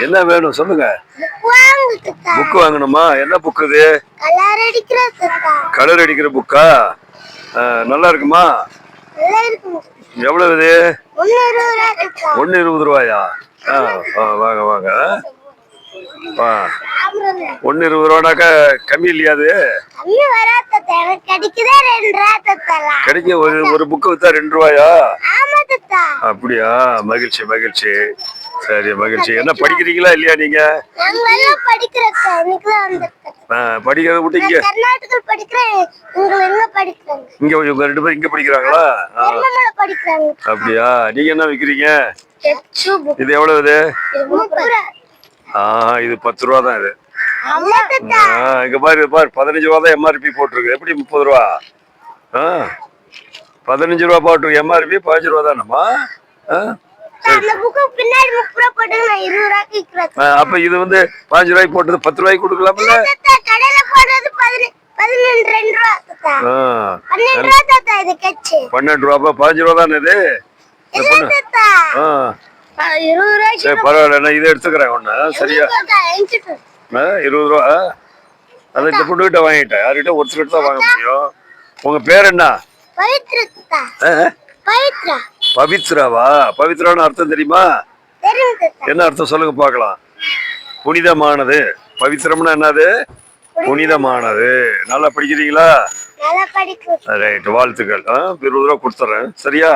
என்ன வேணும் சொல்லுங்க. புக் வாங்கணுமா? என்ன புக் இது? கலர் அடிக்கிற புக்கா? நல்லா இருக்குமா? எவ்வளவு இது? 1.20 ரூபாயா? வாங்க வாங்க. 1.20 ரூபானாக்கா கம்மி இல்லையா? அது கிடைக்க ஒரு புக்கு வித்தா 2 ரூபாயா? அப்படியா? மகிழ்ச்சி மகிழ்ச்சி. சரி மகிழ்ச்சி. என்ன படிக்கிறீங்களா இல்லையா நீங்க? படிக்கிறத விட்டு இங்க இங்க இவங்க 2 பேரும் இங்க படிக்கிறாங்களா? அப்படியா? நீங்க என்ன விக்கிறீங்க? இது எவ்வளவு இது? இது 10 ரூபா தான் இது. இங்க பாரு 15 ரூபா தான் எம்ஆர்பி போட்டிருக்கு. எப்படி 30 ரூபா? 15 ரூபா போட்டு எம்ஆர்பி 15 ரூபா தானம்மா? அப்ப இது வந்து 15 ரூபாய்க்கு போட்டது 10 ரூபாய்க்கு கொடுக்கலாம்ல? 12 ரூபா 15 ரூபா தானே இது? சரி பரவாயில்ல, நான் இதை எடுத்துக்கிறேன் ஒண்ணு. சரியா? 20 ரூபா. அதை இந்த பொண்ணுகிட்ட வாங்கிட்டேன். யார்கிட்ட? ஒருத்தர்கிட்ட தான் வாங்க முடியும். உங்க பேர் என்ன? பவித்ராவா? பவித்ரான்னு அர்த்தம் தெரியுமா? என்ன அர்த்தம் சொல்லுங்க பாக்கலாம். புனிதமானது. பவித்ரம்னா என்னது? புனிதமானது. நல்லா படிக்கிறீங்களா? ரைட், வாழ்த்துக்கள். 20 ரூபா கொடுத்துறேன். சரியா?